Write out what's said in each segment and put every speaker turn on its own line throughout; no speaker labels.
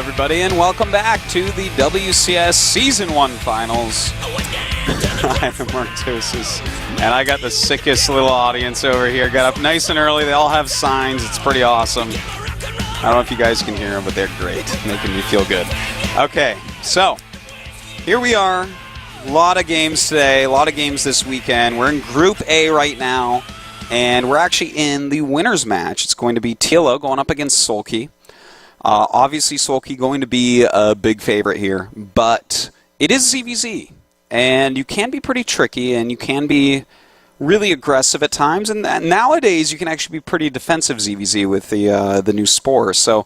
everybody, and welcome back to the WCS Season 1 Finals. I'm Martosis, and I got the sickest little audience over here. Got up nice and early. They all have signs. It's pretty awesome. I don't know if you guys can hear them, but they're great, making me feel good. Okay, so here we are. A lot of games today, a lot of games this weekend. We're in Group A right now, and we're actually in the winner's match. It's going to be TLO going up against Soulkey. Obviously, Soulkey going to be a big favorite here, but it is ZVZ, and you can be pretty tricky, and you can be really aggressive at times, and nowadays you can actually be pretty defensive ZVZ with the new Spore, so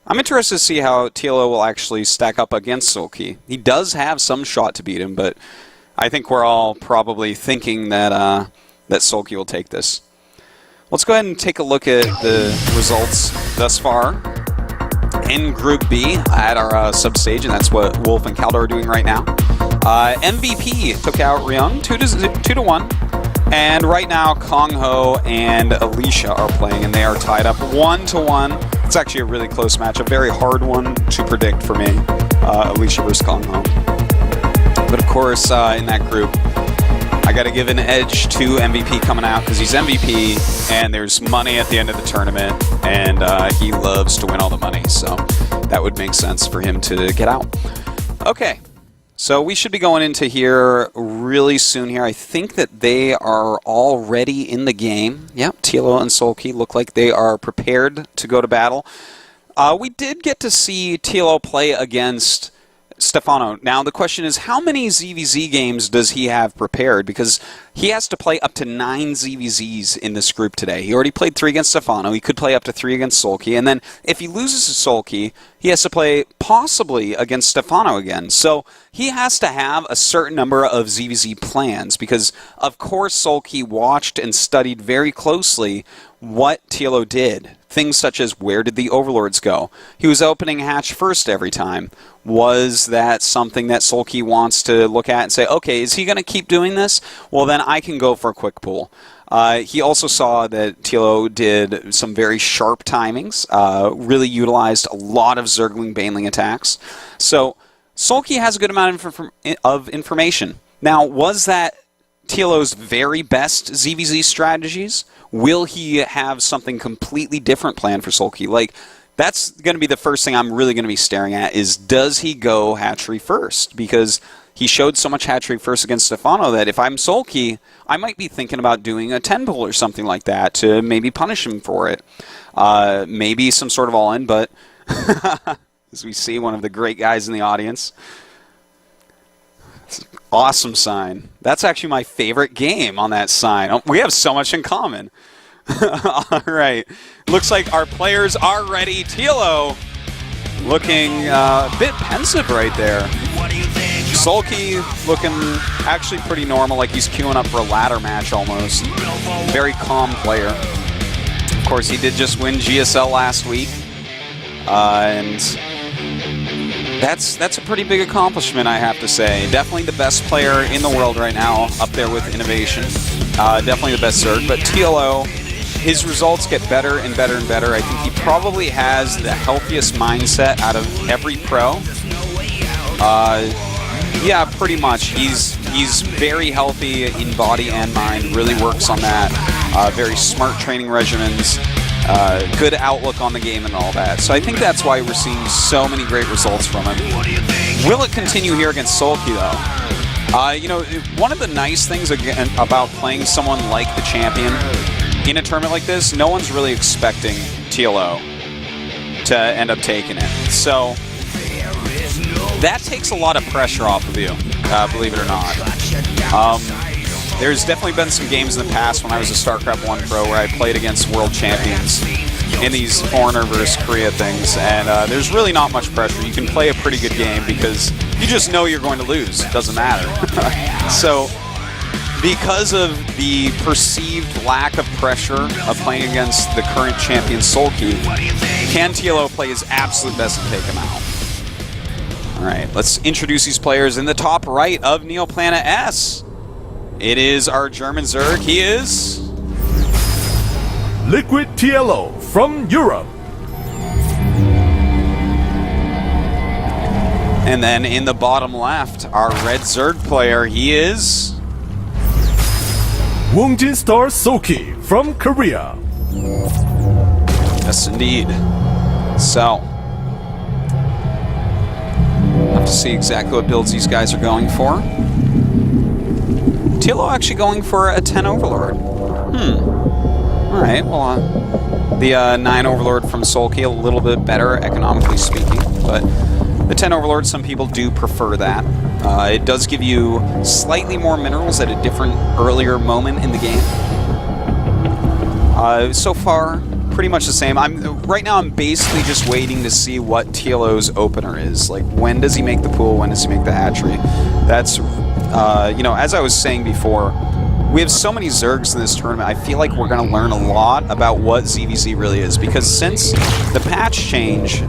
I'm interested to see how TLO will actually stack up against Soulkey. He does have some shot to beat him, but I think we're all probably thinking that Soulkey will take this. Let's go ahead and take a look at the results thus far in Group B at our substage, and that's what Wolf and Kaldor are doing right now. MVP took out Ryung 2-1, and right now Kong Ho and Alicia are playing, and they are tied up 1-1. It's actually a really close match, a very hard one to predict for me, Alicia versus Kong Ho. But of course, in that group, I got to give an edge to MVP coming out because he's MVP, and there's money at the end of the tournament, and he loves to win all the money, so that would make sense for him to get out. Okay, so we should be going into here really soon here. I think that they are already in the game. Yep, TLO and Soulkey look like they are prepared to go to battle. We did get to see TLO play against Stefano. Now the question is, how many ZVZ games does he have prepared? Because he has to play up to 9 ZVZs in this group today. He already played 3 against Stefano. He could play up to 3 against Soulkey. And then if he loses to Soulkey, he has to play possibly against Stefano again. So he has to have a certain number of ZVZ plans because, of course, Soulkey watched and studied very closely what TLO did. Things such as, where did the Overlords go? He was opening hatch first every time. Was that something that Soulkey wants to look at and say, okay, is he going to keep doing this? Well, then I can go for a quick pull. He also saw that TLO did some very sharp timings, really utilized a lot of Zergling Baneling attacks. So Soulkey has a good amount of information. Now, was that TLO's very best ZVZ strategies? Will he have something completely different planned for Soulkey? Like, that's going to be the first thing I'm really going to be staring at is, does he go hatchery first? Because he showed so much hatchery first against Stefano that if I'm Soulkey, I might be thinking about doing a 10 pull or something like that to maybe punish him for it. Maybe some sort of all-in, but as we see one of the great guys in the audience. Awesome sign. That's actually my favorite game on that sign. Oh, we have so much in common. All right. Looks like our players are ready. TLO looking a bit pensive right there. Soulkey looking actually pretty normal, like he's queuing up for a ladder match almost. Very calm player. Of course, he did just win GSL last week. And that's a pretty big accomplishment, I have to say. Definitely the best player in the world right now, up there with Innovation. Definitely the best Zerg, but TLO, his results get better and better and better. I think he probably has the healthiest mindset out of every pro. Yeah, pretty much. He's very healthy in body and mind, really works on that. Very smart training regimens. Good outlook on the game and all that. So I think that's why we're seeing so many great results from him. Will it continue here against Soulkey, though? You know, one of the nice things again about playing someone like the champion in a tournament like this, no one's really expecting TLO to end up taking it. So that takes a lot of pressure off of you, believe it or not. There's definitely been some games in the past when I was a Starcraft 1 pro where I played against world champions in these Foreigner versus Korea things, and there's really not much pressure. You can play a pretty good game because you just know you're going to lose. It doesn't matter. So because of the perceived lack of pressure of playing against the current champion Soulkey, can TLO play his absolute best to take him out? Alright, let's introduce these players in the top right of Neoplanet S. It is our German Zerg. He is
Liquid TLO from Europe.
And then in the bottom left, our red Zerg player, he is...
Woongjin Star Soulkey from Korea.
Yes, indeed. So, have to see exactly what builds these guys are going for. Tilo actually going for a 10 Overlord. Alright, well, the 9 Overlord from Soulkey, a little bit better, economically speaking, but the 10 Overlord, some people do prefer that. It does give you slightly more minerals at a different, earlier moment in the game. So far, pretty much the same. Right now I'm basically just waiting to see what Tilo's opener is. Like, when does he make the pool? When does he make the hatchery? That's, you know, as I was saying before, we have so many Zergs in this tournament. I feel like we're going to learn a lot about what ZVZ really is, because since the patch change,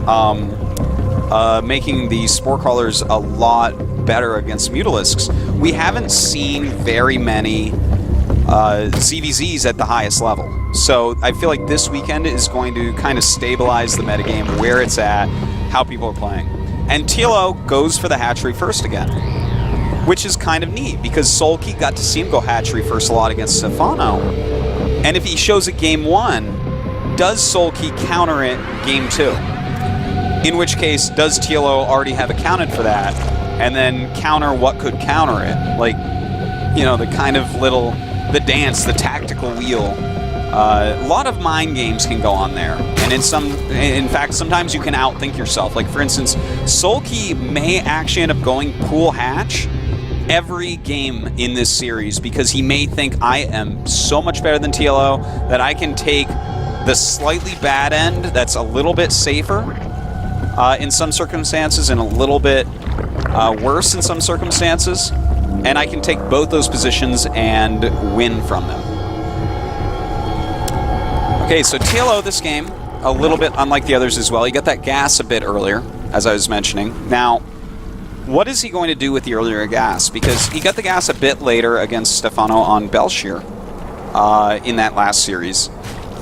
making the Spore Crawlers a lot better against Mutalisks, we haven't seen very many ZVZs at the highest level. So I feel like this weekend is going to kind of stabilize the metagame, where it's at, how people are playing. And Tilo goes for the hatchery first again, which is kind of neat, because Soulkey got to see him go hatchery first a lot against Stefano. And if he shows it game 1, does Soulkey counter it game 2? In which case, does Tilo already have accounted for that, and then counter what could counter it? Like, you know, the kind of little, the dance, the tactical wheel. A lot of mind games can go on there, and in fact, sometimes you can outthink yourself. Like, for instance, Soulkey may actually end up going pool hatch every game in this series, because he may think, I am so much better than Tilo that I can take the slightly bad end that's a little bit safer in some circumstances and a little bit worse in some circumstances, and I can take both those positions and win from them. Okay, so Tilo this game, a little bit unlike the others as well. He got that gas a bit earlier, as I was mentioning. Now, what is he going to do with the earlier gas? Because he got the gas a bit later against Stefano on Belshir in that last series,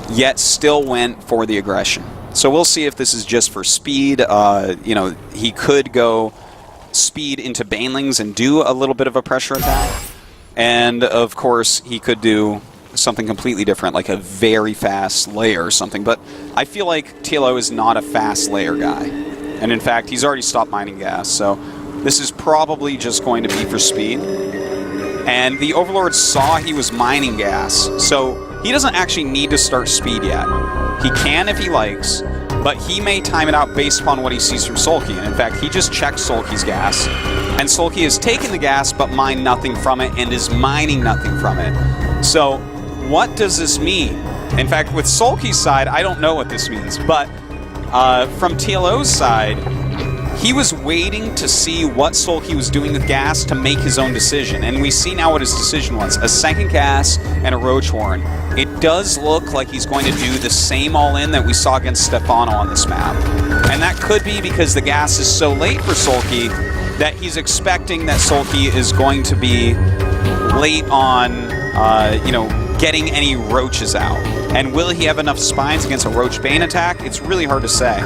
yet still went for the aggression. So we'll see if this is just for speed. You know, he could go speed into Banelings and do a little bit of a pressure attack. And, of course, he could do something completely different, like a very fast layer or something. But I feel like Tilo is not a fast layer guy. And, in fact, he's already stopped mining gas. So this is probably just going to be for speed. And the Overlord saw he was mining gas, so he doesn't actually need to start speed yet. He can if he likes, but he may time it out based upon what he sees from Soulkey. And in fact, he just checked Soulkey's gas, and Soulkey has taken the gas but mined nothing from it and is mining nothing from it. So what does this mean? In fact, with Soulkey's side, I don't know what this means, but from TLO's side, he was waiting to see what Soulkey was doing with gas to make his own decision. And we see now what his decision was. A second gas and a Roach Horn. It does look like he's going to do the same all-in that we saw against Stefano on this map. And that could be because the gas is so late for Soulkey that he's expecting that Soulkey is going to be late on, getting any roaches out. And will he have enough spines against a Roach Bane attack? It's really hard to say.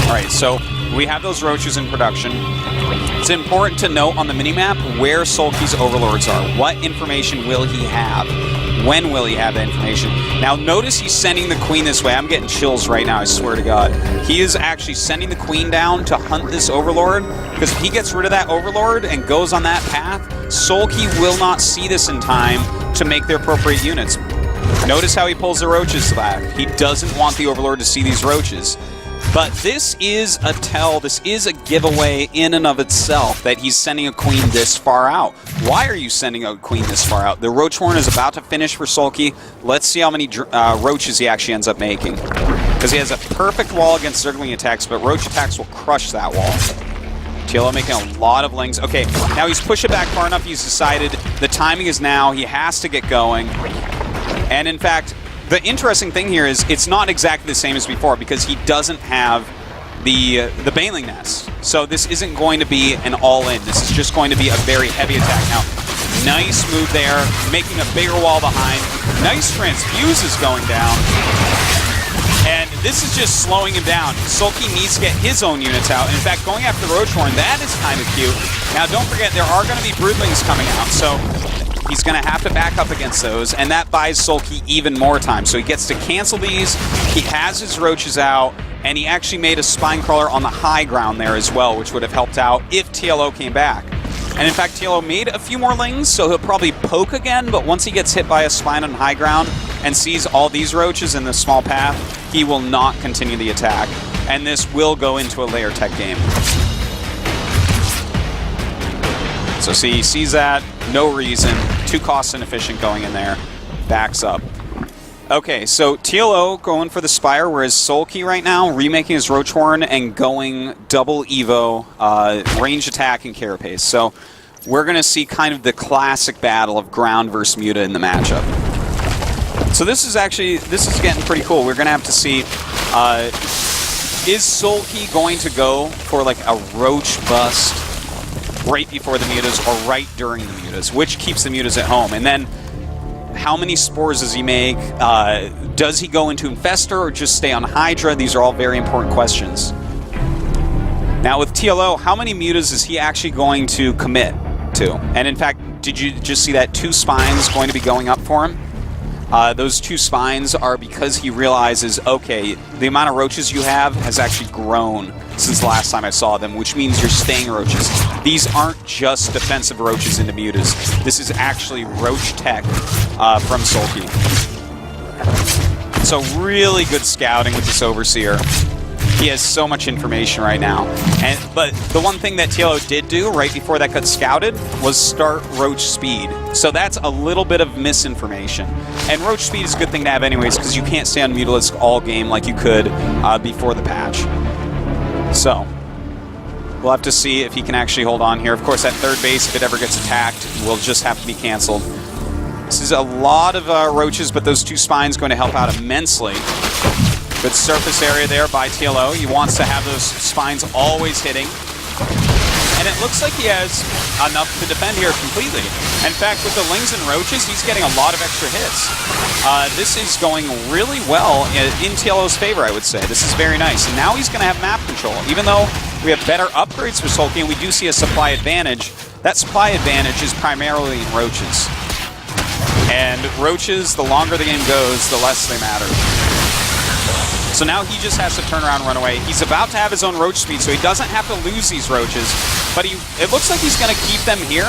Alright, so we have those roaches in production. It's important to note on the minimap where Soulkey's overlords are. What information will he have? When will he have that information? Now notice he's sending the queen this way. I'm getting chills right now, I swear to God. He is actually sending the queen down to hunt this overlord, because if he gets rid of that overlord and goes on that path, Soulkey will not see this in time to make the appropriate units. Notice how he pulls the roaches back. He doesn't want the overlord to see these roaches. But this is a tell, this is a giveaway in and of itself that he's sending a queen this far out. Why are you sending a queen this far out? The Roach Horn is about to finish for Soulkey. Let's see how many roaches he actually ends up making. Because he has a perfect wall against Zergling attacks, but roach attacks will crush that wall. Tilo making a lot of lings. Okay, now he's pushed it back far enough. He's decided the timing is now. He has to get going. And in fact, the interesting thing here is it's not exactly the same as before because he doesn't have the Baneling Nest. So this isn't going to be an all-in. This is just going to be a very heavy attack. Now, Nice move there, making a bigger wall behind. Nice transfuses going down. And this is just slowing him down. Soulkey needs to get his own units out. In fact, going after the Roachhorn, that is kind of cute. Now, don't forget, there are going to be Broodlings coming out, so he's going to have to back up against those, and that buys Soulkey even more time. So he gets to cancel these, he has his Roaches out, and he actually made a Spine Crawler on the high ground there as well, which would have helped out if TLO came back. And in fact, TLO made a few more Lings, so he'll probably poke again, but once he gets hit by a Spine on high ground and sees all these Roaches in this small path, he will not continue the attack. And this will go into a layer tech game. So see, he sees that, no reason, too cost inefficient going in there, backs up. Okay, so TLO going for the Spire, whereas Soulkey right now remaking his Roachhorn and going double Evo, range attack and carapace. So we're going to see kind of the classic battle of ground versus Muta in the matchup. So this is getting pretty cool. We're going to have to see, is Soulkey going to go for like a Roach bust right before the Mutas or right during the Mutas, which keeps the Mutas at home? And then how many spores does he make? Does he go into Infestor or just stay on Hydra? These are all very important questions. Now with TLO, how many Mutas is he actually going to commit to? And in fact, did you just see that 2 spines going to be going up for him? Those 2 spines are because he realizes, okay, the amount of Roaches you have has actually grown since the last time I saw them, which means you're staying Roaches. These aren't just defensive Roaches into Mutas. This is actually Roach tech from Soulkey. So really good scouting with this Overseer. He has so much information right now. But the one thing that TLO did do right before that got scouted was start Roach Speed. So that's a little bit of misinformation. And Roach Speed is a good thing to have anyways, because you can't stay on Mutalisk all game like you could before the patch. So we'll have to see if he can actually hold on here. Of course, at third base, if it ever gets attacked, will just have to be canceled. This is a lot of Roaches, but those 2 spines going to help out immensely. Good surface area there by TLO. He wants to have those spines always hitting. And it looks like he has enough to defend here completely. In fact, with the Lings and Roaches, he's getting a lot of extra hits. This is going really well in TLO's favor, I would say. This is very nice. And now he's going to have map control. Even though we have better upgrades for Soulkey and we do see a supply advantage, that supply advantage is primarily in Roaches. And Roaches, the longer the game goes, the less they matter. So now he just has to turn around and run away. He's about to have his own Roach Speed, so he doesn't have to lose these Roaches. But it looks like he's going to keep them here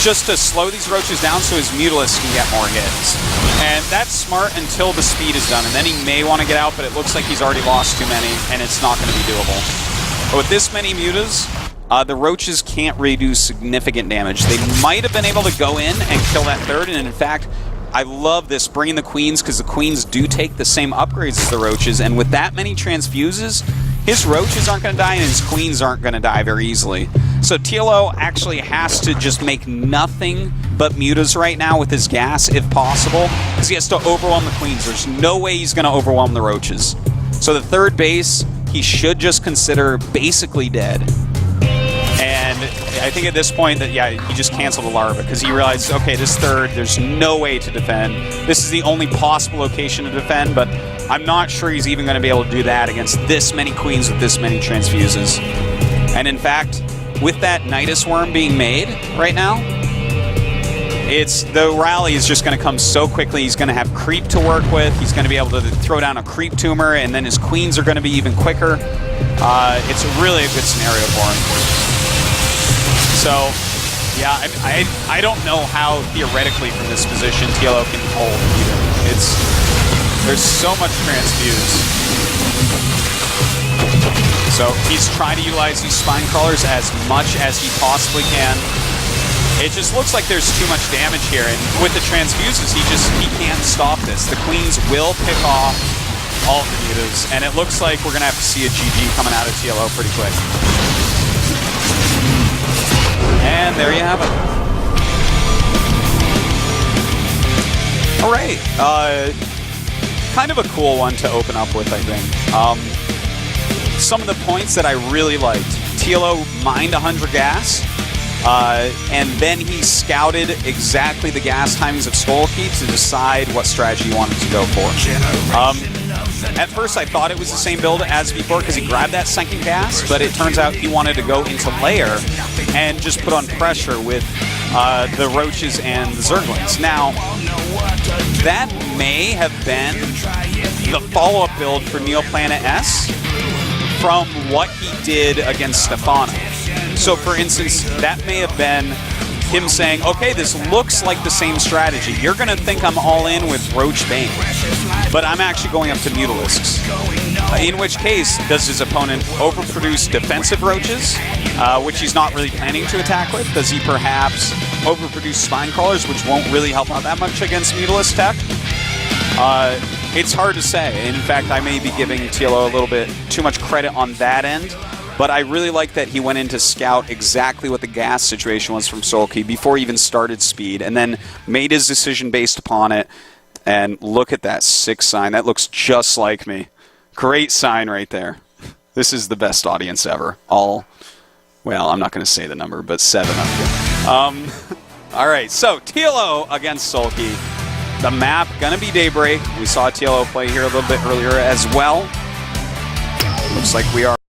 just to slow these Roaches down so his Mutalisk can get more hits. And that's smart until the speed is done. And then he may want to get out, but it looks like he's already lost too many, and it's not going to be doable. But with this many Mutas, the Roaches can't really do significant damage. They might have been able to go in and kill that third, and in fact, I love this, bringing the Queens, because the Queens do take the same upgrades as the Roaches, and with that many transfuses, his Roaches aren't going to die and his Queens aren't going to die very easily. So TLO actually has to just make nothing but Mutas right now with his gas, if possible, because he has to overwhelm the Queens. There's no way he's going to overwhelm the Roaches. So the third base, he should just consider basically dead. And I think at this point that, yeah, he just canceled the Larva because he realized, okay, this third, there's no way to defend. This is the only possible location to defend, but I'm not sure he's even going to be able to do that against this many Queens with this many transfuses. And in fact, with that Nidus Worm being made right now, the rally is just going to come so quickly. He's going to have creep to work with. He's going to be able to throw down a creep tumor, and then his Queens are going to be even quicker. It's really a good scenario for him. So, yeah, I don't know how theoretically from this position TLO can hold either. There's so much transfuse. So he's trying to utilize these Spine Crawlers as much as he possibly can. It just looks like there's too much damage here, and with the transfuses, he can't stop this. The Queens will pick off all of the Mutas, and it looks like we're gonna have to see a GG coming out of TLO pretty quick. And there you have it. All right, kind of a cool one to open up with, I think. Some of the points that I really liked. TLO mined 100 gas. And then he scouted exactly the gas timings of Soulkey to decide what strategy he wanted to go for. At first, I thought it was the same build as before because he grabbed that second gas, but it turns out he wanted to go into layer and just put on pressure with the Roaches and the Zerglings. Now, that may have been the follow-up build for Neoplanet S from what he did against Stefano. So, for instance, that may have been him saying, okay, this looks like the same strategy. You're going to think I'm all in with Roach Bane, but I'm actually going up to Mutalisks. In which case, does his opponent overproduce defensive Roaches, which he's not really planning to attack with? Does he perhaps overproduce Spine Crawlers, which won't really help out that much against Mutalisk tech? It's hard to say. In fact, I may be giving TLO a little bit too much credit on that end. But I really like that he went in to scout exactly what the gas situation was from Soulkey before he even started speed, and then made his decision based upon it. And look at that 6 sign. That looks just like me. Great sign right there. This is the best audience ever. Well, I'm not going to say the number, but 7 of you. All right, so TLO against Soulkey. The map going to be Daybreak. We saw TLO play here a little bit earlier as well. Looks like we are